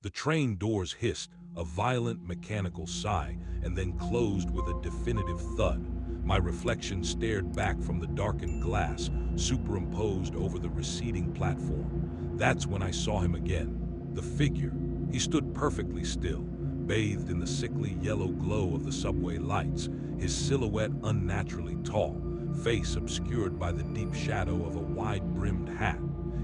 The train doors hissed, a violent mechanical sigh, and then closed with a definitive thud. My reflection stared back from the darkened glass, superimposed over the receding platform. That's when I saw him again. The figure. He stood perfectly still, bathed in the sickly yellow glow of the subway lights, his silhouette unnaturally tall, face obscured by the deep shadow of a wide-brimmed hat.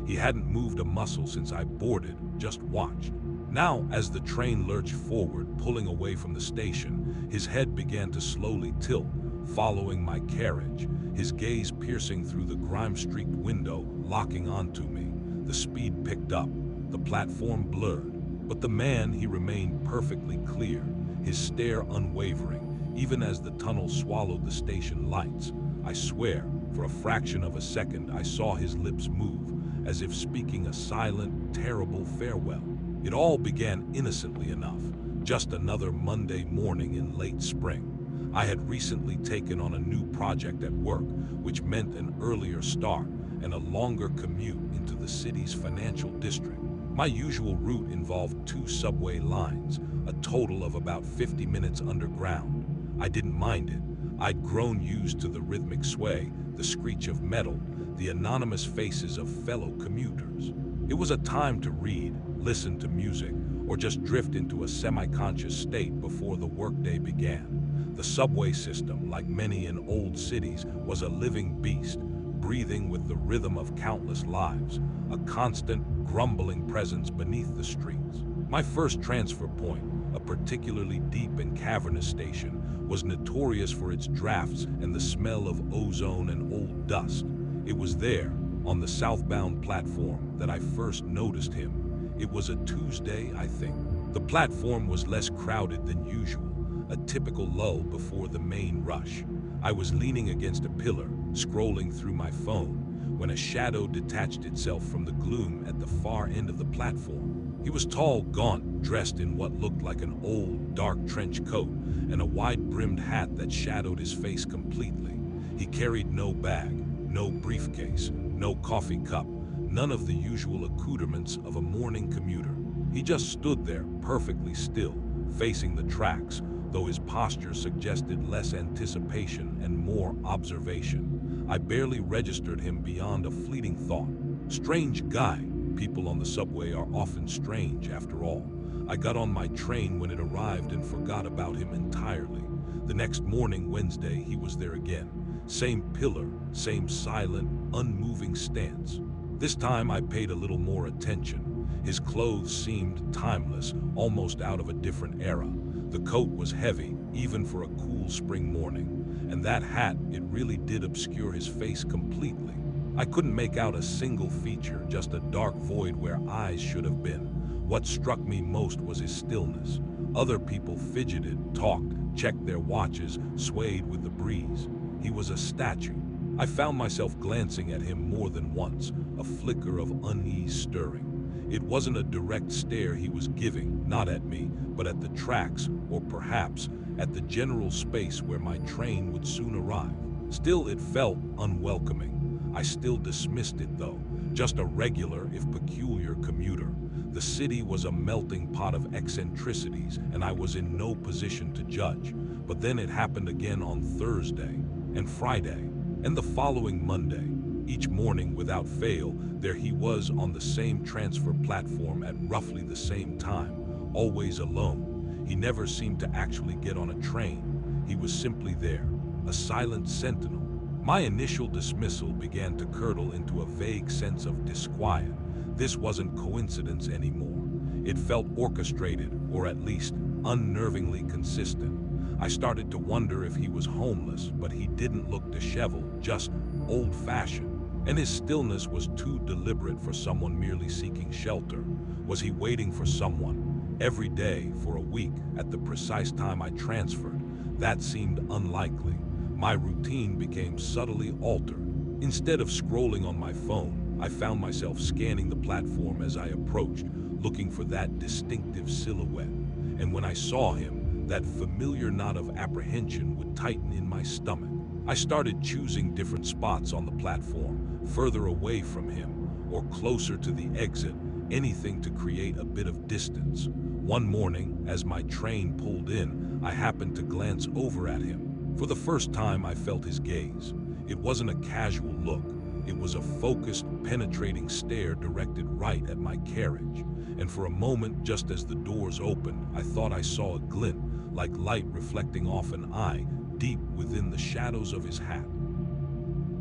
He hadn't moved a muscle since I boarded, just watched. Now, as the train lurched forward, pulling away from the station, his head began to slowly tilt, following my carriage, his gaze piercing through the grime-streaked window, locking onto me. The speed picked up, the platform blurred, but the man, he remained perfectly clear, his stare unwavering, even as the tunnel swallowed the station lights. I swear, for a fraction of a second, I saw his lips move, as if speaking a silent, terrible farewell. It all began innocently enough, just another Monday morning in late spring. I had recently taken on a new project at work, which meant an earlier start and a longer commute into the city's financial district. My usual route involved 2 subway lines, a total of about 50 minutes underground. I didn't mind it. I'd grown used to the rhythmic sway, the screech of metal, the anonymous faces of fellow commuters. It was a time to read, listen to music, or just drift into a semi-conscious state before the workday began. The subway system, like many in old cities, was a living beast, breathing with the rhythm of countless lives, a constant, grumbling presence beneath the streets. My first transfer point, a particularly deep and cavernous station, was notorious for its drafts and the smell of ozone and old dust. It was there, on the southbound platform, that I first noticed him. It was a Tuesday, I think. The platform was less crowded than usual, a typical lull before the main rush. I was leaning against a pillar, scrolling through my phone, when a shadow detached itself from the gloom at the far end of the platform. He was tall, gaunt, dressed in what looked like an old, dark trench coat and a wide-brimmed hat that shadowed his face completely. He carried no bag, no briefcase, no coffee cup, none of the usual accoutrements of a morning commuter. He just stood there, perfectly still, facing the tracks, though his posture suggested less anticipation and more observation. I barely registered him beyond a fleeting thought. Strange guy. People on the subway are often strange, after all. I got on my train when it arrived and forgot about him entirely. The next morning, Wednesday, he was there again. Same pillar, same silent, unmoving stance. This time I paid a little more attention. His clothes seemed timeless, almost out of a different era. The coat was heavy, even for a cool spring morning. And that hat, it really did obscure his face completely. I couldn't make out a single feature, just a dark void where eyes should have been. What struck me most was his stillness. Other people fidgeted, talked, checked their watches, swayed with the breeze. He was a statue. I found myself glancing at him more than once, a flicker of unease stirring. It wasn't a direct stare he was giving, not at me, but at the tracks, or perhaps at the general space where my train would soon arrive. Still, it felt unwelcoming. I still dismissed it though, just a regular, if peculiar, commuter. The city was a melting pot of eccentricities, and I was in no position to judge. But then it happened again on Thursday, and Friday, and the following Monday. Each morning, without fail, there he was on the same transfer platform at roughly the same time, always alone. He never seemed to actually get on a train. He was simply there, a silent sentinel. My initial dismissal began to curdle into a vague sense of disquiet. This wasn't coincidence anymore. It felt orchestrated, or at least unnervingly consistent. I started to wonder if he was homeless, but he didn't look disheveled, just old-fashioned. And his stillness was too deliberate for someone merely seeking shelter. Was he waiting for someone? Every day, for a week, at the precise time I transferred? That seemed unlikely. My routine became subtly altered. Instead of scrolling on my phone, I found myself scanning the platform as I approached, looking for that distinctive silhouette. And when I saw him, that familiar knot of apprehension would tighten in my stomach. I started choosing different spots on the platform, further away from him, or closer to the exit, anything to create a bit of distance. One morning, as my train pulled in, I happened to glance over at him. For the first time, I felt his gaze. It wasn't a casual look. It was a focused, penetrating stare directed right at my carriage. And for a moment, just as the doors opened, I thought I saw a glint, like light reflecting off an eye, deep within the shadows of his hat.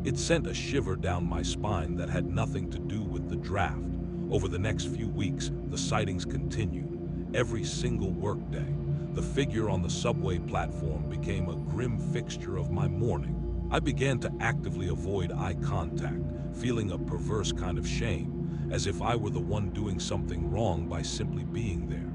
It sent a shiver down my spine that had nothing to do with the draft. Over the next few weeks, the sightings continued. Every single workday, the figure on the subway platform became a grim fixture of my morning. I began to actively avoid eye contact, feeling a perverse kind of shame, as if I were the one doing something wrong by simply being there.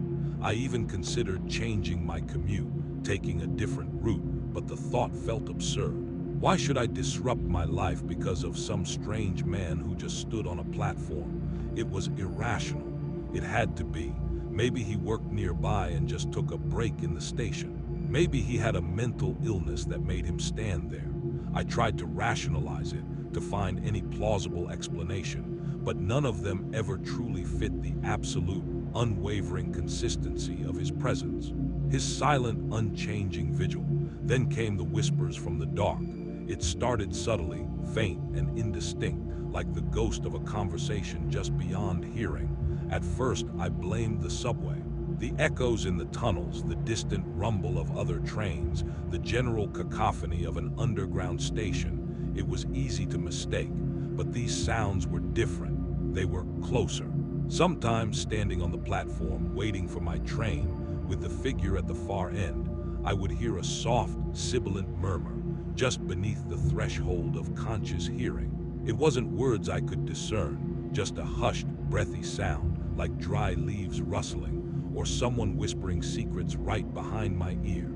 I even considered changing my commute, taking a different route, but the thought felt absurd. Why should I disrupt my life because of some strange man who just stood on a platform? It was irrational. It had to be. Maybe he worked nearby and just took a break in the station. Maybe he had a mental illness that made him stand there. I tried to rationalize it, to find any plausible explanation, but none of them ever truly fit the absolute, unwavering consistency of his presence. His silent, unchanging vigil. Then came the whispers from the dark. It started subtly, faint and indistinct, like the ghost of a conversation just beyond hearing. At first, I blamed the subway. The echoes in the tunnels, the distant rumble of other trains, the general cacophony of an underground station. It was easy to mistake, but these sounds were different. They were closer. Sometimes, standing on the platform, waiting for my train, with the figure at the far end, I would hear a soft, sibilant murmur, just beneath the threshold of conscious hearing. It wasn't words I could discern, just a hushed, breathy sound, like dry leaves rustling, or someone whispering secrets right behind my ear.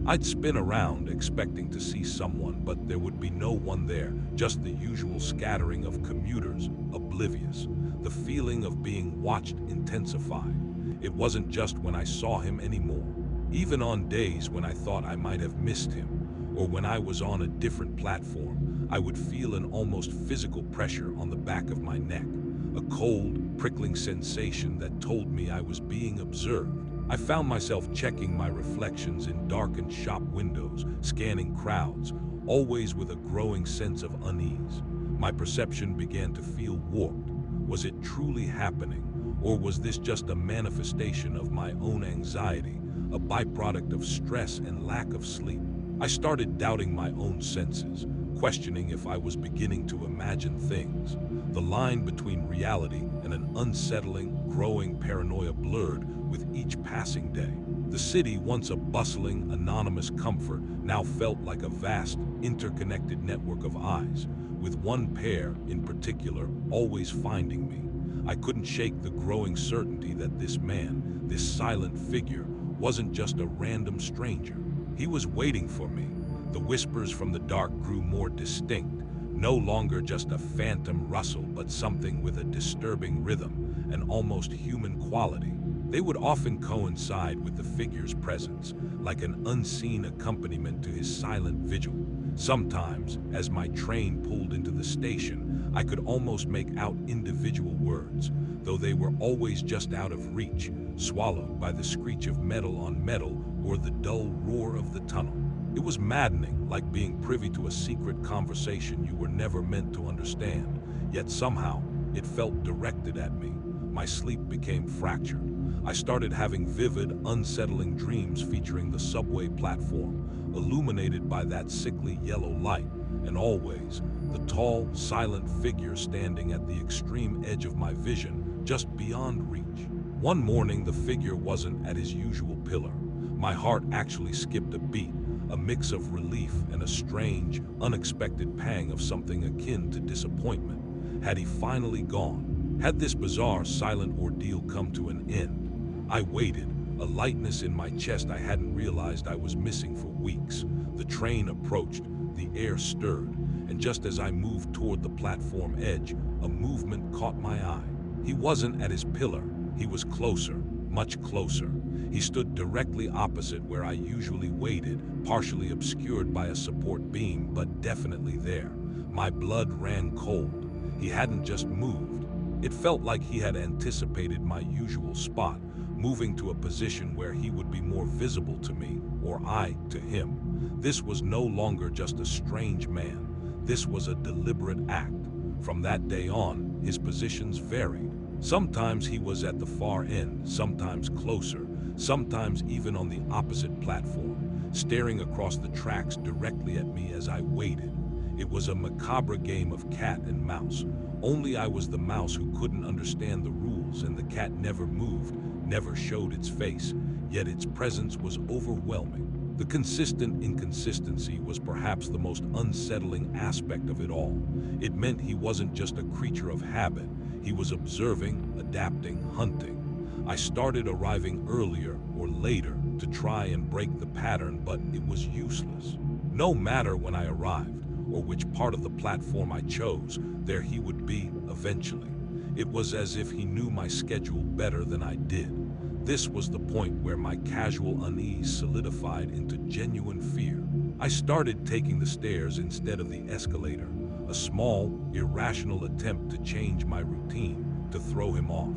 I'd spin around, expecting to see someone, but there would be no one there, just the usual scattering of commuters, oblivious. The feeling of being watched intensified. It wasn't just when I saw him anymore. Even on days when I thought I might have missed him, or when I was on a different platform, I would feel an almost physical pressure on the back of my neck. A cold, prickling sensation that told me I was being observed. I found myself checking my reflections in darkened shop windows, scanning crowds, always with a growing sense of unease. My perception began to feel warped. Was it truly happening, or was this just a manifestation of my own anxiety, a byproduct of stress and lack of sleep? I started doubting my own senses, questioning if I was beginning to imagine things. The line between reality and an unsettling, growing paranoia blurred with each passing day. The city, once a bustling, anonymous comfort, now felt like a vast, interconnected network of eyes, with one pair, in particular, always finding me. I couldn't shake the growing certainty that this man, this silent figure, wasn't just a random stranger. He was waiting for me. The whispers from the dark grew more distinct. No longer just a phantom rustle, but something with a disturbing rhythm, an almost human quality. They would often coincide with the figure's presence, like an unseen accompaniment to his silent vigil. Sometimes, as my train pulled into the station, I could almost make out individual words, though they were always just out of reach, swallowed by the screech of metal on metal or the dull roar of the tunnel. It was maddening, like being privy to a secret conversation you were never meant to understand, yet somehow it felt directed at me. My sleep became fractured. I started having vivid, unsettling dreams featuring the subway platform, illuminated by that sickly yellow light, and always the tall, silent figure standing at the extreme edge of my vision, just beyond reach. One morning, the figure wasn't at his usual pillar. My heart actually skipped a beat, a mix of relief and a strange, unexpected pang of something akin to disappointment. Had he finally gone? Had this bizarre, silent ordeal come to an end? I waited, a lightness in my chest I hadn't realized I was missing for weeks. The train approached, the air stirred, and just as I moved toward the platform edge, a movement caught my eye. He wasn't at his pillar. He was closer, much closer. He stood directly opposite where I usually waited, partially obscured by a support beam, but definitely there. My blood ran cold. He hadn't just moved. It felt like he had anticipated my usual spot, moving to a position where he would be more visible to me, or I to him. This was no longer just a strange man. This was a deliberate act. From that day on, his positions varied. Sometimes he was at the far end, sometimes closer, sometimes even on the opposite platform, staring across the tracks directly at me as I waited. It was a macabre game of cat and mouse. Only I was the mouse who couldn't understand the rules, and the cat never moved, never showed its face, yet its presence was overwhelming. The consistent inconsistency was perhaps the most unsettling aspect of it all. It meant he wasn't just a creature of habit. He was observing, adapting, hunting. I started arriving earlier or later to try and break the pattern, but it was useless. No matter when I arrived, or which part of the platform I chose, there he would be eventually. It was as if he knew my schedule better than I did. This was the point where my casual unease solidified into genuine fear. I started taking the stairs instead of the escalator, a small, irrational attempt to change my routine, to throw him off.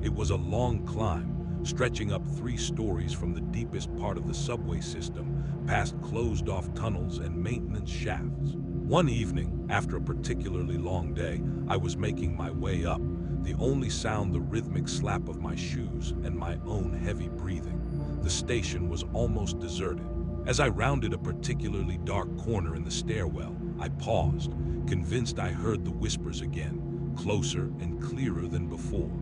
It was a long climb, stretching up 3 stories from the deepest part of the subway system, past closed-off tunnels and maintenance shafts. One evening, after a particularly long day, I was making my way up, the only sound the rhythmic slap of my shoes and my own heavy breathing. The station was almost deserted. As I rounded a particularly dark corner in the stairwell, I paused, convinced I heard the whispers again, closer and clearer than before.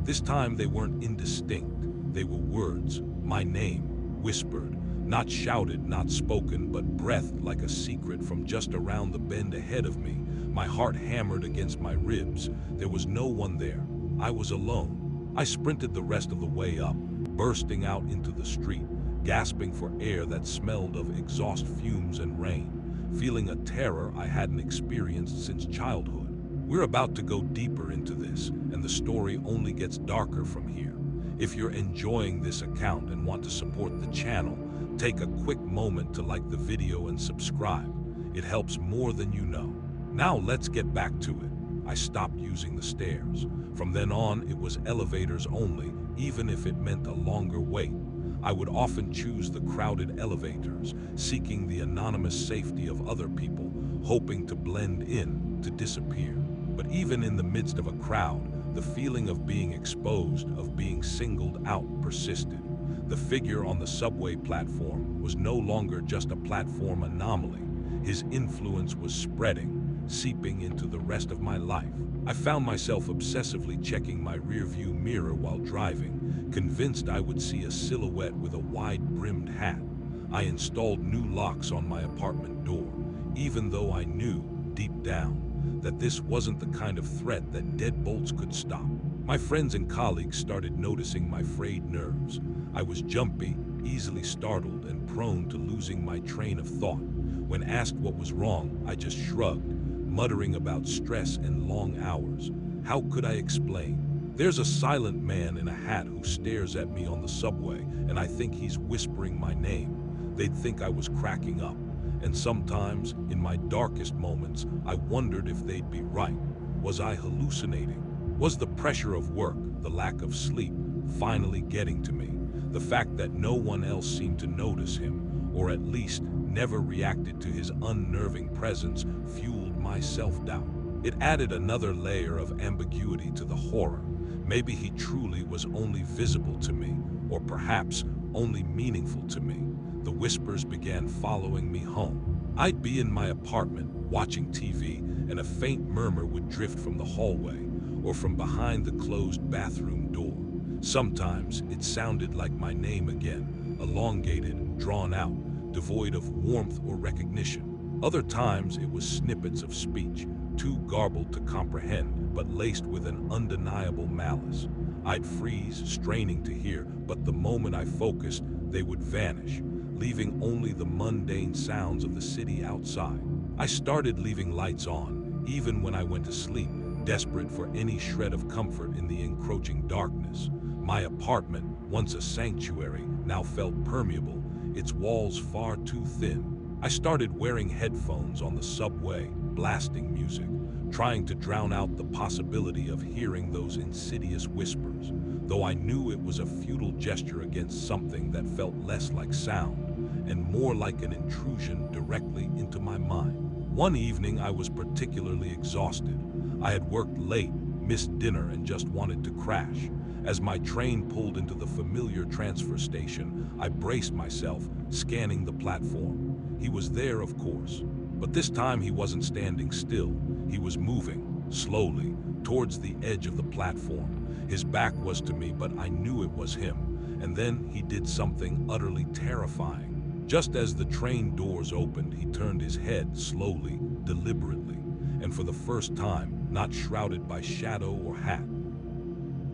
This time they weren't indistinct. They were words, my name, whispered, not shouted, not spoken, but breathed like a secret from just around the bend ahead of me. My heart hammered against my ribs. There was no one there. I was alone. I sprinted the rest of the way up, bursting out into the street, gasping for air that smelled of exhaust fumes and rain, feeling a terror I hadn't experienced since childhood. We're about to go deeper into this, and the story only gets darker from here. If you're enjoying this account and want to support the channel, take a quick moment to like the video and subscribe. It helps more than you know. Now let's get back to it. I stopped using the stairs. From then on, it was elevators only, even if it meant a longer wait. I would often choose the crowded elevators, seeking the anonymous safety of other people, hoping to blend in, to disappear. But even in the midst of a crowd, the feeling of being exposed, of being singled out, persisted. The figure on the subway platform was no longer just a platform anomaly. His influence was spreading, seeping into the rest of my life. I found myself obsessively checking my rearview mirror while driving, convinced I would see a silhouette with a wide-brimmed hat. I installed new locks on my apartment door, even though I knew, deep down, that this wasn't the kind of threat that deadbolts could stop. My friends and colleagues started noticing my frayed nerves. I was jumpy, easily startled, and prone to losing my train of thought. When asked what was wrong, I just shrugged, muttering about stress and long hours. How could I explain? There's a silent man in a hat who stares at me on the subway, and I think he's whispering my name. They'd think I was cracking up. And sometimes, in my darkest moments, I wondered if they'd be right. Was I hallucinating? Was the pressure of work, the lack of sleep, finally getting to me? The fact that no one else seemed to notice him, or at least never reacted to his unnerving presence, fueled my self-doubt. It added another layer of ambiguity to the horror. Maybe he truly was only visible to me, or perhaps only meaningful to me. The whispers began following me home. I'd be in my apartment, watching TV, and a faint murmur would drift from the hallway, or from behind the closed bathroom door. Sometimes it sounded like my name again, elongated, drawn out, devoid of warmth or recognition. Other times it was snippets of speech, too garbled to comprehend, but laced with an undeniable malice. I'd freeze, straining to hear, but the moment I focused, they would vanish, leaving only the mundane sounds of the city outside. I started leaving lights on, even when I went to sleep, desperate for any shred of comfort in the encroaching darkness. My apartment, once a sanctuary, now felt permeable, its walls far too thin. I started wearing headphones on the subway, blasting music, trying to drown out the possibility of hearing those insidious whispers, though I knew it was a futile gesture against something that felt less like sound and more like an intrusion directly into my mind. One evening, I was particularly exhausted. I had worked late, missed dinner, and just wanted to crash. As my train pulled into the familiar transfer station, I braced myself, scanning the platform. He was there, of course, but this time he wasn't standing still. He was moving, slowly, towards the edge of the platform. His back was to me, but I knew it was him. And then he did something utterly terrifying. Just as the train doors opened, he turned his head slowly, deliberately, and for the first time, not shrouded by shadow or hat.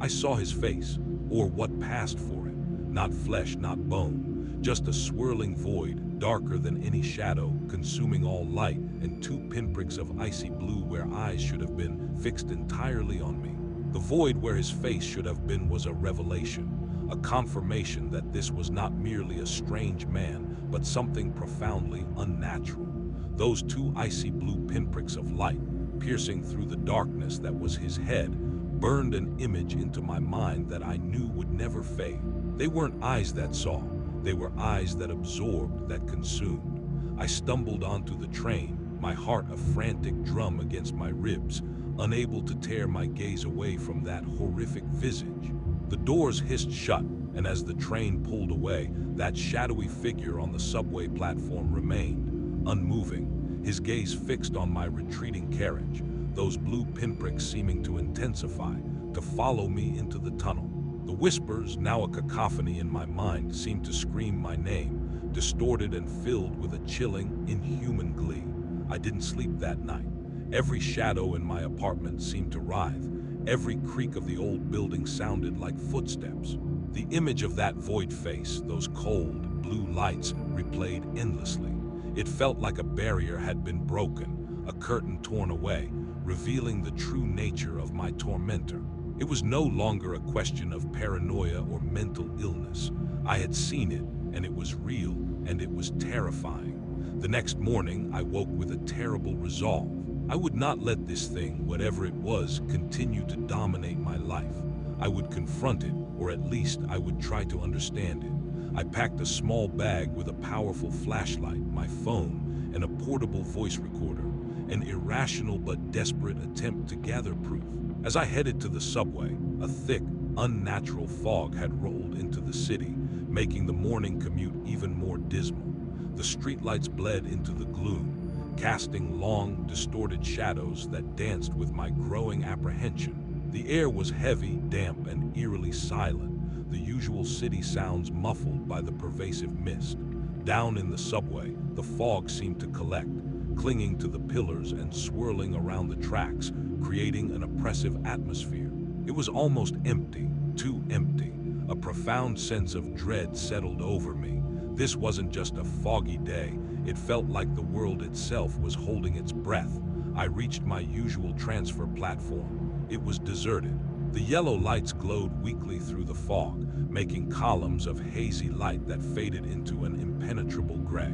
I saw his face, or what passed for it. Not flesh, not bone, just a swirling void, darker than any shadow, consuming all light, and two pinpricks of icy blue where eyes should have been, fixed entirely on me. The void where his face should have been was a revelation, a confirmation that this was not merely a strange man, but something profoundly unnatural. Those two icy blue pinpricks of light, piercing through the darkness that was his head, burned an image into my mind that I knew would never fade. They weren't eyes that saw, they were eyes that absorbed, that consumed. I stumbled onto the train, my heart a frantic drum against my ribs, unable to tear my gaze away from that horrific visage. The doors hissed shut, and as the train pulled away, that shadowy figure on the subway platform remained, unmoving, his gaze fixed on my retreating carriage, those blue pinpricks seeming to intensify, to follow me into the tunnel. The whispers, now a cacophony in my mind, seemed to scream my name, distorted and filled with a chilling, inhuman glee. I didn't sleep that night. Every shadow in my apartment seemed to writhe. Every creak of the old building sounded like footsteps. The image of that void face, those cold, blue lights, replayed endlessly. It felt like a barrier had been broken, a curtain torn away, revealing the true nature of my tormentor. It was no longer a question of paranoia or mental illness. I had seen it, and it was real, and it was terrifying. The next morning, I woke with a terrible resolve. I would not let this thing, whatever it was, continue to dominate my life. I would confront it, or at least I would try to understand it. I packed a small bag with a powerful flashlight, my phone, and a portable voice recorder, an irrational but desperate attempt to gather proof. As I headed to the subway, a thick, unnatural fog had rolled into the city, making the morning commute even more dismal. The streetlights bled into the gloom, casting long, distorted shadows that danced with my growing apprehension. The air was heavy, damp, and eerily silent, the usual city sounds muffled by the pervasive mist. Down in the subway, the fog seemed to collect, clinging to the pillars and swirling around the tracks, creating an oppressive atmosphere. It was almost empty, too empty. A profound sense of dread settled over me. This wasn't just a foggy day, it felt like the world itself was holding its breath. I reached my usual transfer platform. It was deserted. The yellow lights glowed weakly through the fog, making columns of hazy light that faded into an impenetrable gray.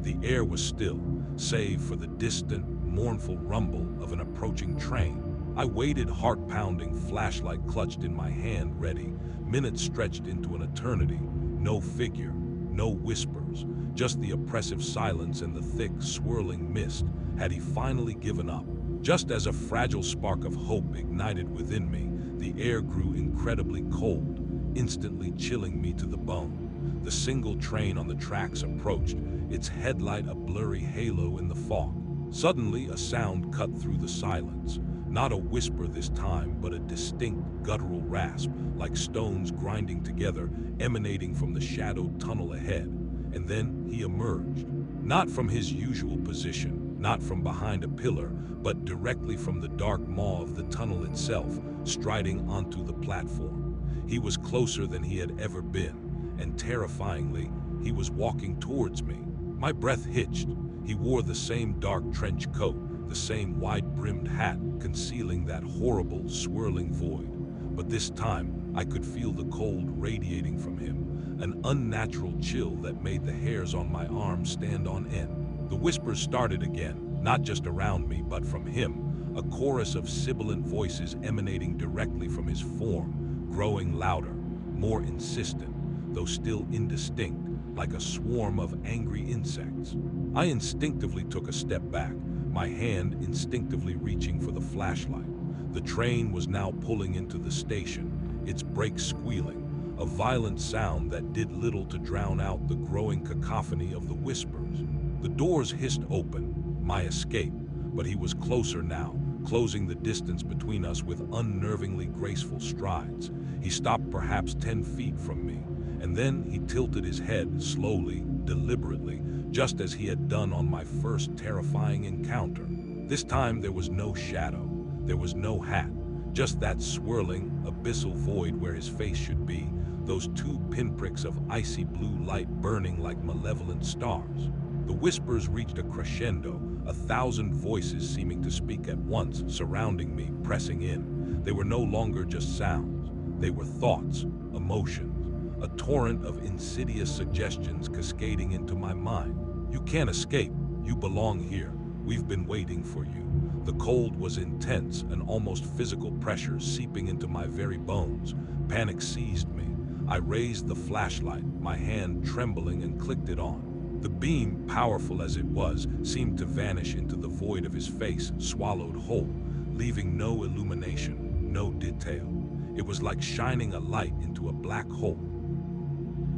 The air was still, save for the distant, mournful rumble of an approaching train. I waited, heart-pounding, flashlight clutched in my hand, ready. Minutes stretched into an eternity. No figure, no whispers, just the oppressive silence and the thick, swirling mist. Had he finally given up? Just as a fragile spark of hope ignited within me, the air grew incredibly cold, instantly chilling me to the bone. The single train on the tracks approached, its headlight a blurry halo in the fog. Suddenly, a sound cut through the silence. Not a whisper this time, but a distinct guttural rasp, like stones grinding together, emanating from the shadowed tunnel ahead. And then he emerged. Not from his usual position, not from behind a pillar, but directly from the dark maw of the tunnel itself, striding onto the platform. He was closer than he had ever been, and terrifyingly, he was walking towards me. My breath hitched. He wore the same dark trench coat, the same wide-brimmed hat, concealing that horrible, swirling void. But this time, I could feel the cold radiating from him, an unnatural chill that made the hairs on my arms stand on end. The whispers started again, not just around me, but from him. a chorus of sibilant voices emanating directly from his form, growing louder, more insistent, though still indistinct, like a swarm of angry insects. I instinctively took a step back, my hand instinctively reaching for the flashlight. The train was now pulling into the station, its brakes squealing, a violent sound that did little to drown out the growing cacophony of the whispers. The doors hissed open, my escape, but he was closer now, closing the distance between us with unnervingly graceful strides. He stopped perhaps 10 feet from me, and then he tilted his head slowly, deliberately, just as he had done on my first terrifying encounter. This time there was no shadow, there was no hat, just that swirling, abyssal void where his face should be, those two pinpricks of icy blue light burning like malevolent stars. The whispers reached a crescendo, 1,000 voices seeming to speak at once, surrounding me, pressing in. They were no longer just sounds, they were thoughts, emotions, a torrent of insidious suggestions cascading into my mind. You can't escape, you belong here, we've been waiting for you. The cold was intense, an almost physical pressure seeping into my very bones. Panic seized me. I raised the flashlight, my hand trembling, and clicked it on. The beam, powerful as it was, seemed to vanish into the void of his face, swallowed whole, leaving no illumination, no detail. It was like shining a light into a black hole.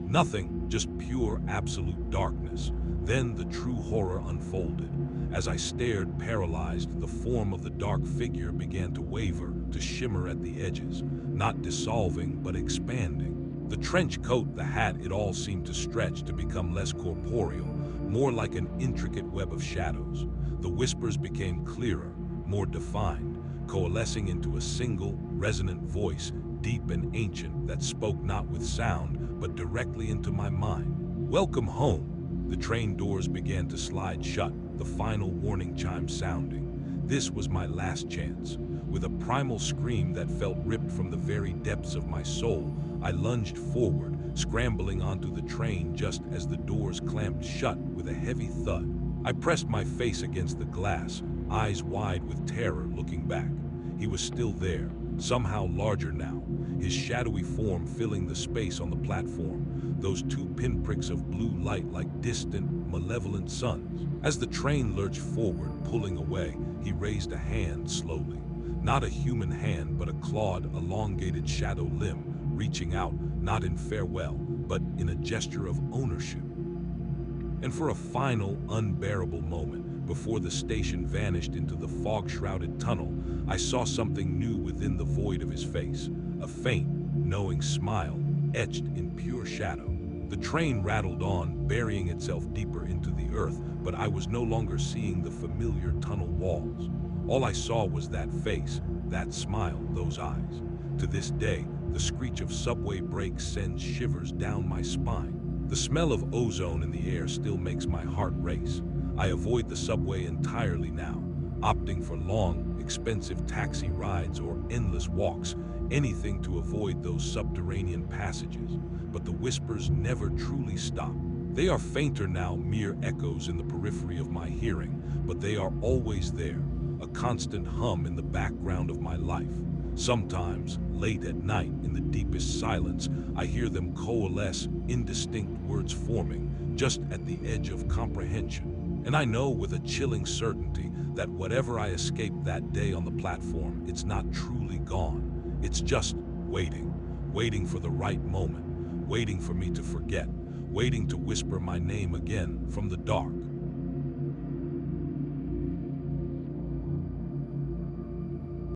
Nothing, just pure, absolute darkness. Then the true horror unfolded. As I stared, paralyzed, the form of the dark figure began to waver, to shimmer at the edges, not dissolving, but expanding. The trench coat, the hat, it all seemed to stretch, to become less corporeal, more like an intricate web of shadows. The whispers became clearer, more defined, coalescing into a single, resonant voice, deep and ancient, that spoke not with sound, but directly into my mind. Welcome home. The train doors began to slide shut, the final warning chime sounding. This was my last chance. With a primal scream that felt ripped from the very depths of my soul, I lunged forward, scrambling onto the train just as the doors clamped shut with a heavy thud. I pressed my face against the glass, eyes wide with terror, looking back. He was still there, somehow larger now, his shadowy form filling the space on the platform, those two pinpricks of blue light like distant, malevolent suns. As the train lurched forward, pulling away, he raised a hand slowly. Not a human hand, but a clawed, elongated shadow limb, reaching out, not in farewell, but in a gesture of ownership. And for a final, unbearable moment, before the station vanished into the fog-shrouded tunnel, I saw something new within the void of his face, a faint, knowing smile, etched in pure shadow. The train rattled on, burying itself deeper into the earth, but I was no longer seeing the familiar tunnel walls. All I saw was that face, that smile, those eyes. To this day, the screech of subway brakes sends shivers down my spine. The smell of ozone in the air still makes my heart race. I avoid the subway entirely now, opting for long, expensive taxi rides or endless walks, anything to avoid those subterranean passages. But the whispers never truly stop. They are fainter now, mere echoes in the periphery of my hearing, but they are always there, a constant hum in the background of my life. Sometimes, late at night, in the deepest silence, I hear them coalesce, indistinct words forming, just at the edge of comprehension. And I know with a chilling certainty that whatever I escaped that day on the platform, it's not truly gone. It's just waiting, waiting for the right moment, waiting for me to forget, waiting to whisper my name again from the dark.